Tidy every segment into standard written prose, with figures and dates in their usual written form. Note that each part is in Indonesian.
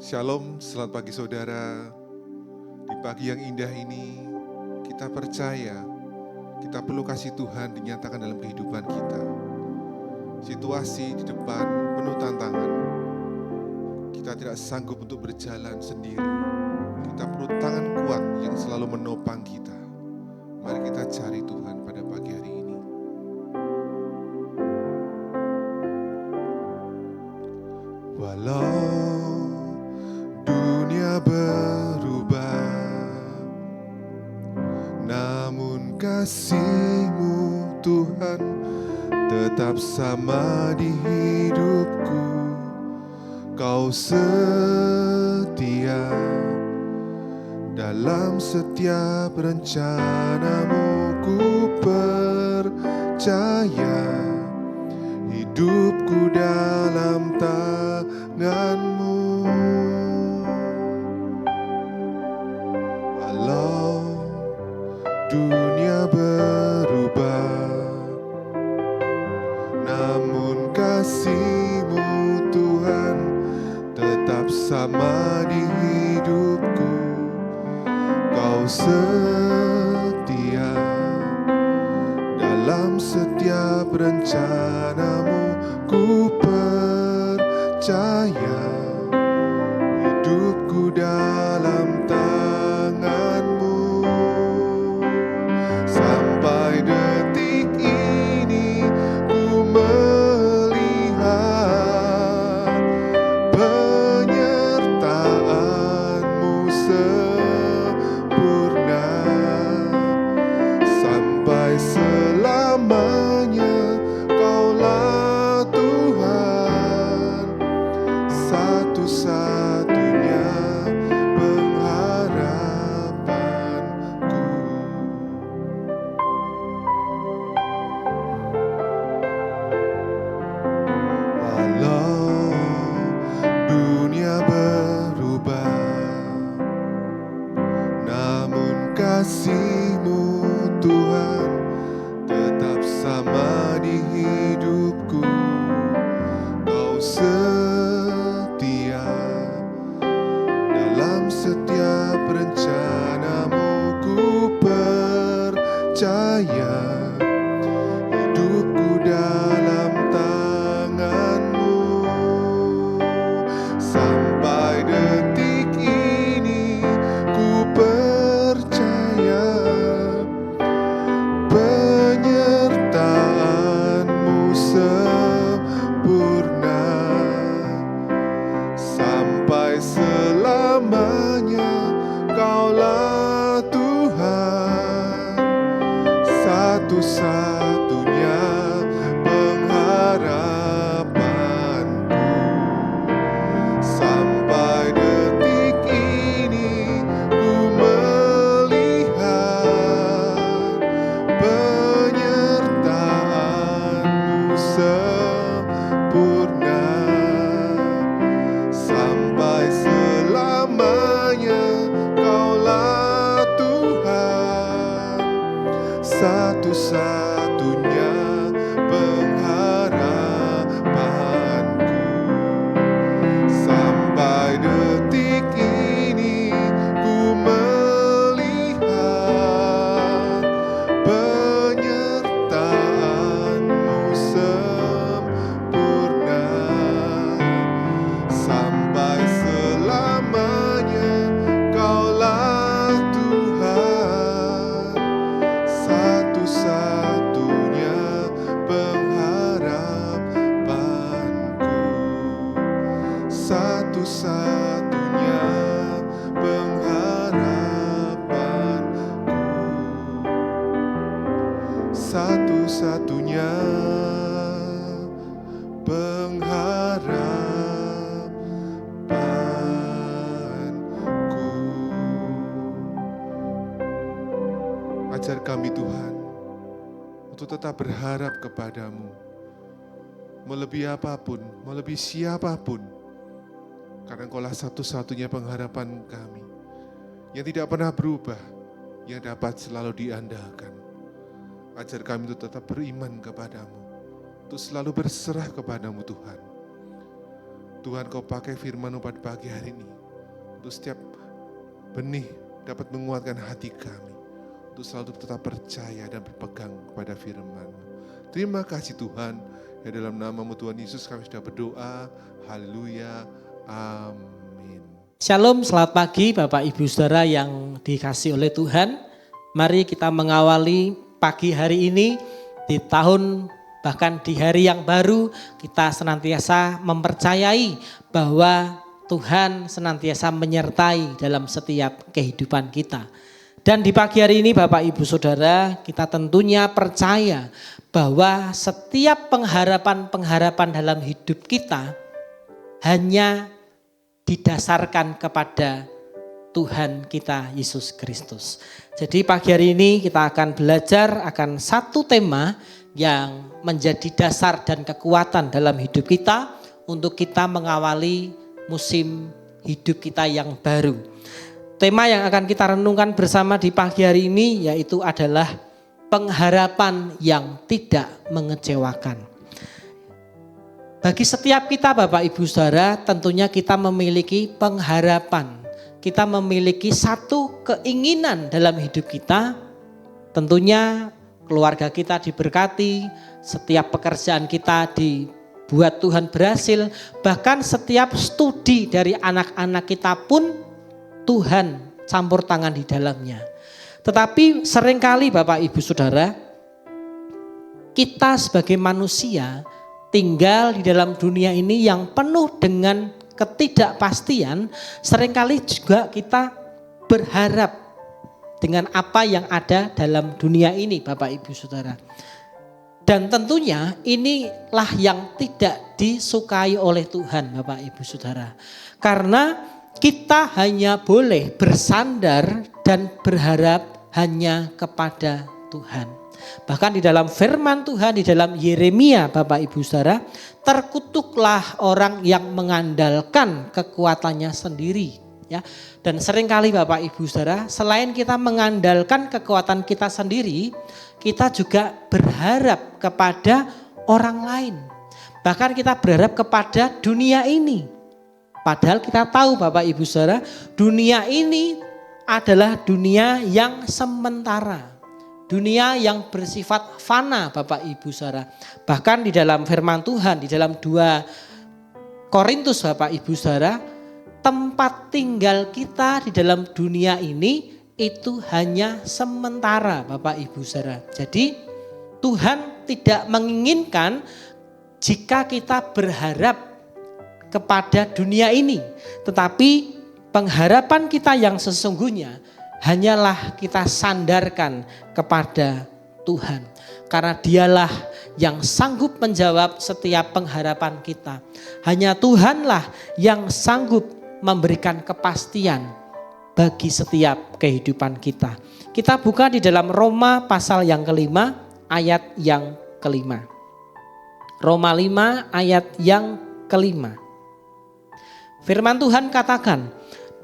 Shalom, selamat pagi saudara. Di pagi yang indah ini, kita percaya, kita perlu kasih Tuhan dinyatakan dalam kehidupan kita. Situasi di depan penuh tantangan. Kita tidak sanggup untuk berjalan sendiri. Kita perlu tangan kuat yang selalu menopang kita. Mari kita cari Tuhan pada pagi hari ini. Walau dunia berubah, namun kasih-Mu Tuhan tetap sama di hidupku. Kau setia dalam setiap rencana-Mu. Ku percaya hidupku dalam tangan-Mu. Walau dunia berubah, namun kasih-Mu Tuhan tetap sama di hidupku. Kau setia dalam setiap rencana-Mu. Ku percaya hidupku dalam tangan-Mu. Sampai detik ini ku melihat penyertaan-Mu sempurna. Sampai selamanya Kaulah Tuhan, satu-satunya pengharapanku. Walau dunia berubah, namun kasih-Mu Tuhan tetap sama di hidupku. Kau setia dalam setiap rencana-Mu. Ku percaya hidupku dalam tangan-Mu. Sampai detik ini ku percaya penyertaan-Mu sempurna. Sampai selamanya Kaulah Tuhan, satu-satunya pengharapanku. Sampai detik ini ku melihat penyertaan-Mu sempurna. Sampai selamanya Kaulah Tuhan, satu-satunya pengharapanku. Sampai detik ini ku melihat penyertaan-Mu sempurna. Sampai selamanya Kaulah Tuhan, satu-satunya pengharapanku. Satu-satunya pengharapanku. Satu-satunya pengharapanku. Ajar kami Tuhan untuk tetap berharap kepadamu, melebihi apapun, melebihi siapapun, karena Engkaulah satu-satunya pengharapan kami, yang tidak pernah berubah, yang dapat selalu diandalkan. Ajar kami untuk tetap beriman kepadamu, untuk selalu berserah kepadamu Tuhan. Tuhan Kau pakai firman-Mu pada pagi hari ini. Untuk setiap benih dapat menguatkan hati kami. Untuk selalu tetap percaya dan berpegang kepada firman-Mu. Terima kasih Tuhan. Ya dalam nama-Mu Tuhan Yesus kami sudah berdoa. Haleluya. Amin. Shalom, selamat pagi Bapak Ibu Saudara yang dikasihi oleh Tuhan. Mari kita mengawali pagi hari ini di tahun bahkan di hari yang baru, kita senantiasa mempercayai bahwa Tuhan senantiasa menyertai dalam setiap kehidupan kita. Dan di pagi hari ini Bapak Ibu Saudara, kita tentunya percaya bahwa setiap pengharapan-pengharapan dalam hidup kita hanya didasarkan kepada Tuhan kita Yesus Kristus. Jadi pagi hari ini kita akan belajar akan satu tema yang menjadi dasar dan kekuatan dalam hidup kita untuk kita mengawali musim hidup kita yang baru. Tema yang akan kita renungkan bersama di pagi hari ini yaitu adalah pengharapan yang tidak mengecewakan. Bagi setiap kita Bapak Ibu Saudara, tentunya kita memiliki pengharapan. Kita memiliki satu keinginan dalam hidup kita. Tentunya keluarga kita diberkati, setiap pekerjaan kita dibuat Tuhan berhasil. Bahkan setiap studi dari anak-anak kita pun Tuhan campur tangan di dalamnya. Tetapi seringkali Bapak Ibu Saudara, kita sebagai manusia tinggal di dalam dunia ini yang penuh dengan ketidakpastian, seringkali juga kita berharap dengan apa yang ada dalam dunia ini Bapak Ibu Saudara. Dan tentunya inilah yang tidak disukai oleh Tuhan Bapak Ibu Saudara. Karena kita hanya boleh bersandar dan berharap hanya kepada Tuhan. Bahkan di dalam firman Tuhan, di dalam Yeremia Bapak Ibu Saudara, terkutuklah orang yang mengandalkan kekuatannya sendiri. Ya. Dan seringkali Bapak Ibu Saudara, selain kita mengandalkan kekuatan kita sendiri, kita juga berharap kepada orang lain. Bahkan kita berharap kepada dunia ini. Padahal kita tahu Bapak Ibu Saudara, dunia ini adalah dunia yang sementara. Dunia yang bersifat fana Bapak Ibu Saudara. Bahkan di dalam firman Tuhan, di dalam 2 Korintus Bapak Ibu Saudara, tempat tinggal kita di dalam dunia ini itu hanya sementara Bapak Ibu Saudara. Jadi Tuhan tidak menginginkan jika kita berharap kepada dunia ini. Tetapi pengharapan kita yang sesungguhnya hanyalah kita sandarkan kepada Tuhan. Karena dialah yang sanggup menjawab setiap pengharapan kita. Hanya Tuhanlah yang sanggup memberikan kepastian bagi setiap kehidupan kita. Kita buka di dalam Roma pasal yang kelima, ayat yang kelima. Roma 5 ayat yang kelima. Firman Tuhan katakan,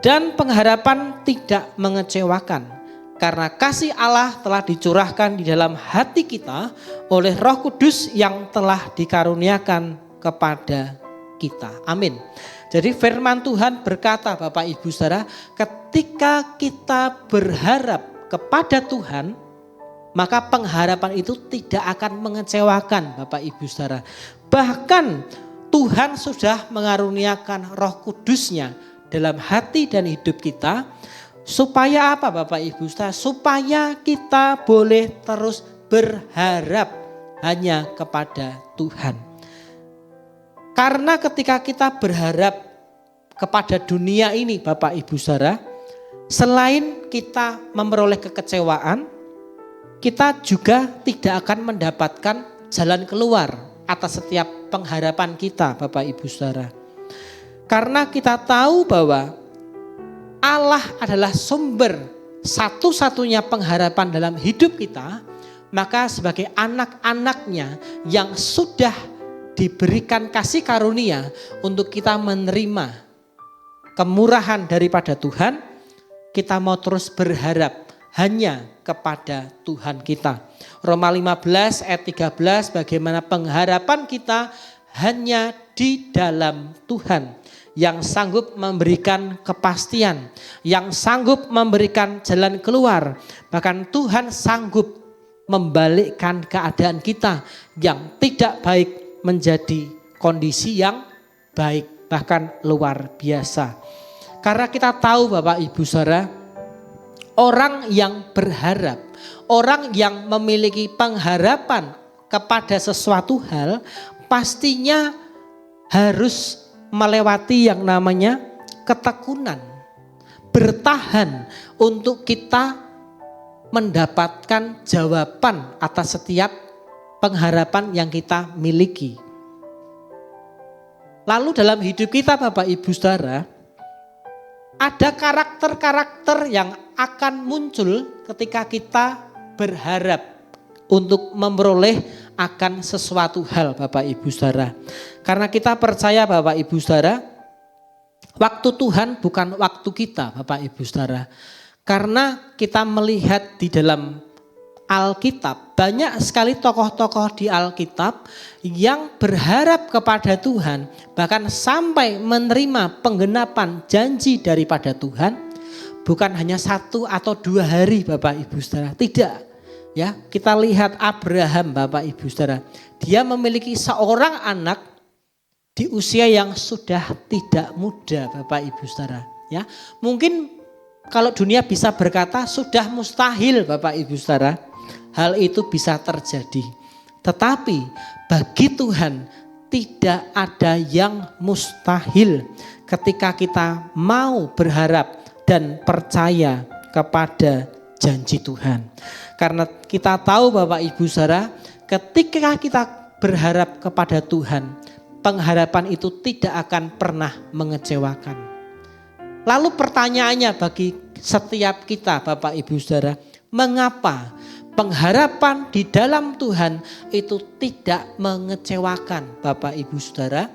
dan pengharapan tidak mengecewakan, karena kasih Allah telah dicurahkan di dalam hati kita oleh Roh Kudus yang telah dikaruniakan kepada kita. Amin. Jadi firman Tuhan berkata Bapak Ibu Saudara, ketika kita berharap kepada Tuhan, maka pengharapan itu tidak akan mengecewakan Bapak Ibu Saudara. Bahkan Tuhan sudah mengaruniakan Roh Kudus-Nya dalam hati dan hidup kita, supaya apa Bapak Ibu Saudara? Supaya kita boleh terus berharap hanya kepada Tuhan. Karena ketika kita berharap kepada dunia ini Bapak Ibu Saudara, selain kita memperoleh kekecewaan, kita juga tidak akan mendapatkan jalan keluar atas setiap pengharapan kita Bapak Ibu Saudara. Karena kita tahu bahwa Allah adalah sumber satu-satunya pengharapan dalam hidup kita, maka sebagai anak-anaknya yang sudah diberikan kasih karunia untuk kita menerima kemurahan daripada Tuhan, kita mau terus berharap hanya kepada Tuhan kita. Roma 15 ayat 13, bagaimana pengharapan kita hanya di dalam Tuhan, yang sanggup memberikan kepastian, yang sanggup memberikan jalan keluar. Bahkan Tuhan sanggup membalikkan keadaan kita yang tidak baik menjadi kondisi yang baik, bahkan luar biasa. Karena kita tahu Bapak Ibu Saudara, orang yang berharap, orang yang memiliki pengharapan kepada sesuatu hal pastinya harus melewati yang namanya ketekunan. Bertahan untuk kita mendapatkan jawaban atas setiap pengharapan yang kita miliki. Lalu dalam hidup kita Bapak Ibu Saudara, ada karakter-karakter yang akan muncul ketika kita berharap untuk memperoleh akan sesuatu hal Bapak Ibu Saudara. Karena kita percaya Bapak Ibu Saudara, waktu Tuhan bukan waktu kita Bapak Ibu Saudara. Karena kita melihat di dalam Alkitab, banyak sekali tokoh-tokoh di Alkitab yang berharap kepada Tuhan, bahkan sampai menerima penggenapan janji daripada Tuhan, bukan hanya 1 atau 2 hari Bapak Ibu Saudara, tidak. Ya, kita lihat Abraham Bapak Ibu Saudara, dia memiliki seorang anak di usia yang sudah tidak muda Bapak Ibu Saudara. Ya, mungkin kalau dunia bisa berkata sudah mustahil Bapak Ibu Saudara, hal itu bisa terjadi. Tetapi bagi Tuhan tidak ada yang mustahil ketika kita mau berharap dan percaya kepada janji Tuhan. Karena kita tahu Bapak Ibu Saudara, ketika kita berharap kepada Tuhan, pengharapan itu tidak akan pernah mengecewakan. Lalu pertanyaannya bagi setiap kita Bapak Ibu Saudara, mengapa pengharapan di dalam Tuhan itu tidak mengecewakan Bapak Ibu Saudara?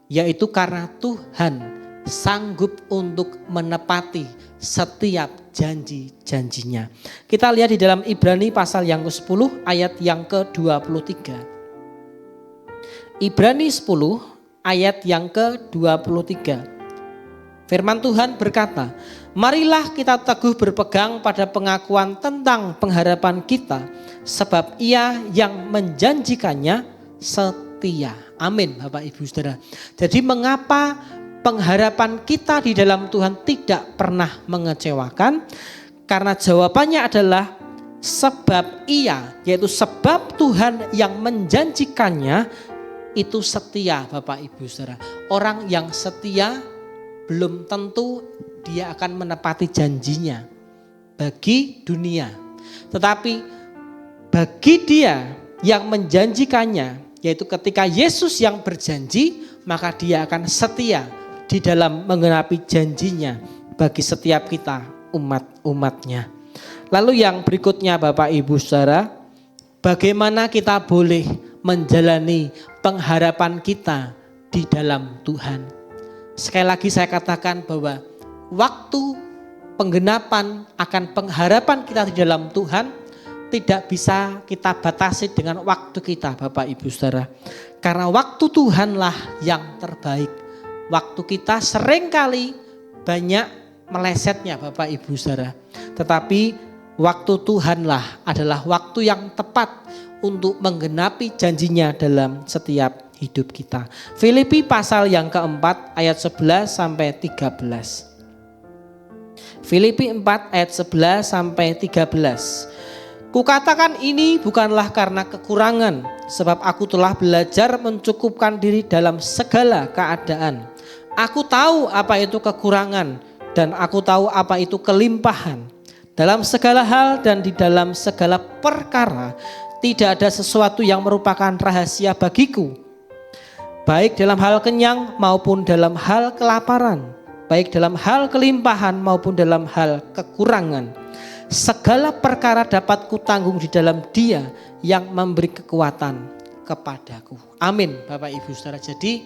Yaitu karena Tuhan sanggup untuk menepati setiap janji-janjinya. Kita lihat di dalam Ibrani pasal yang ke-10 ayat yang ke-23. Ibrani 10 ayat yang ke-23. Firman Tuhan berkata, marilah kita teguh berpegang pada pengakuan tentang pengharapan kita, sebab Ia yang menjanjikannya setia. Amin Bapak Ibu Saudara. Jadi mengapa pengharapan kita di dalam Tuhan tidak pernah mengecewakan? Karena jawabannya adalah sebab Ia, yaitu sebab Tuhan yang menjanjikannya itu setia Bapak Ibu Saudara. Orang yang setia belum tentu dia akan menepati janjinya bagi dunia. Tetapi bagi dia yang menjanjikannya, yaitu ketika Yesus yang berjanji, maka dia akan setia di dalam menggenapi janjinya bagi setiap kita umat-umatnya. Lalu yang berikutnya Bapak Ibu Saudara, bagaimana kita boleh menjalani pengharapan kita di dalam Tuhan. Sekali lagi saya katakan bahwa waktu penggenapan akan pengharapan kita di dalam Tuhan tidak bisa kita batasi dengan waktu kita Bapak Ibu Saudara. Karena waktu Tuhanlah yang terbaik. Waktu kita seringkali banyak melesetnya Bapak Ibu Saudara. Tetapi waktu Tuhanlah adalah waktu yang tepat untuk menggenapi janjinya dalam setiap hidup kita. Filipi pasal yang keempat ayat 11 sampai 13. Filipi 4 ayat 11 sampai 13. Kukatakan ini bukanlah karena kekurangan, sebab aku telah belajar mencukupkan diri dalam segala keadaan. Aku tahu apa itu kekurangan dan aku tahu apa itu kelimpahan. Dalam segala hal dan di dalam segala perkara tidak ada sesuatu yang merupakan rahasia bagiku. Baik dalam hal kenyang maupun dalam hal kelaparan, baik dalam hal kelimpahan maupun dalam hal kekurangan. Segala perkara dapat kutanggung di dalam Dia yang memberi kekuatan kepadaku. Amin Bapak Ibu Saudara. Jadi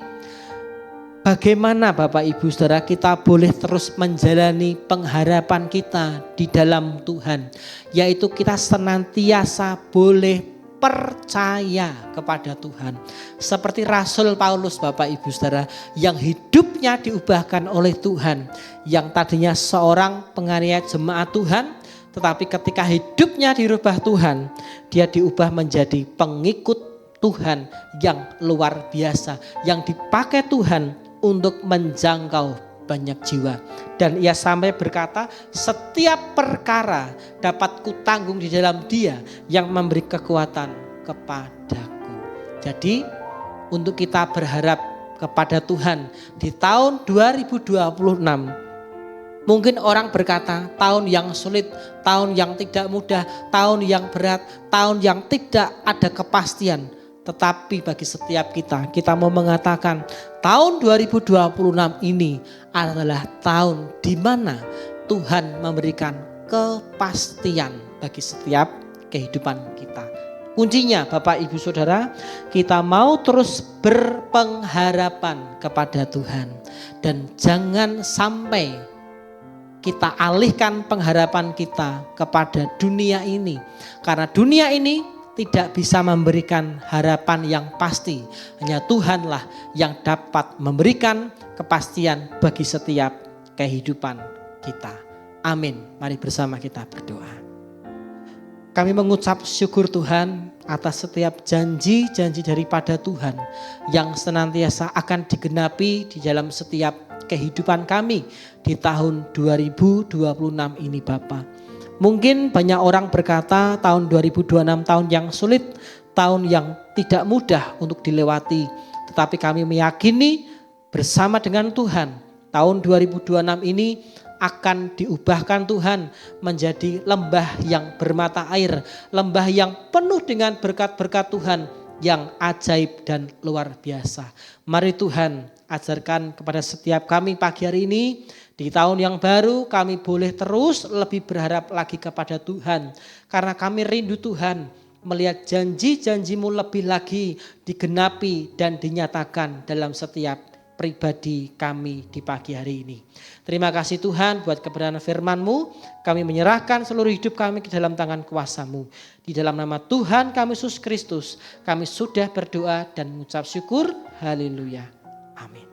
bagaimana Bapak Ibu Saudara kita boleh terus menjalani pengharapan kita di dalam Tuhan. Yaitu kita senantiasa boleh percaya kepada Tuhan. Seperti Rasul Paulus Bapak Ibu Saudara yang hidupnya diubahkan oleh Tuhan. Yang tadinya seorang penganiaya jemaat Tuhan, tetapi ketika hidupnya dirubah Tuhan, dia diubah menjadi pengikut Tuhan yang luar biasa. Yang dipakai Tuhan untuk menjangkau banyak jiwa. Dan ia sampai berkata, setiap perkara dapat kutanggung di dalam Dia yang memberi kekuatan kepadaku. Jadi untuk kita berharap kepada Tuhan di tahun 2026, mungkin orang berkata tahun yang sulit, tahun yang tidak mudah, tahun yang berat, tahun yang tidak ada kepastian. Tetapi bagi setiap kita mau mengatakan tahun 2026 ini adalah tahun di mana Tuhan memberikan kepastian bagi setiap kehidupan kita. Kuncinya Bapak Ibu Saudara, kita mau terus berpengharapan kepada Tuhan. Dan jangan sampai kita alihkan pengharapan kita kepada dunia ini. Karena dunia ini tidak bisa memberikan harapan yang pasti. Hanya Tuhanlah yang dapat memberikan kepastian bagi setiap kehidupan kita. Amin. Mari bersama kita berdoa. Kami mengucap syukur Tuhan atas setiap janji-janji daripada Tuhan yang senantiasa akan digenapi di dalam setiap kehidupan kami di tahun 2026 ini Bapa. Mungkin banyak orang berkata tahun 2026 tahun yang sulit, tahun yang tidak mudah untuk dilewati. Tetapi kami meyakini bersama dengan Tuhan, tahun 2026 ini akan diubahkan Tuhan menjadi lembah yang bermata air, lembah yang penuh dengan berkat-berkat Tuhan yang ajaib dan luar biasa. Mari Tuhan ajarkan kepada setiap kami pagi hari ini, di tahun yang baru kami boleh terus lebih berharap lagi kepada Tuhan. Karena kami rindu Tuhan melihat janji-janji-Mu lebih lagi digenapi dan dinyatakan dalam setiap pribadi kami di pagi hari ini. Terima kasih Tuhan buat kebenaran firman-Mu. Kami menyerahkan seluruh hidup kami ke dalam tangan kuasa-Mu. Di dalam nama Tuhan kami Yesus Kristus, kami sudah berdoa dan mengucap syukur. Haleluya. Amin.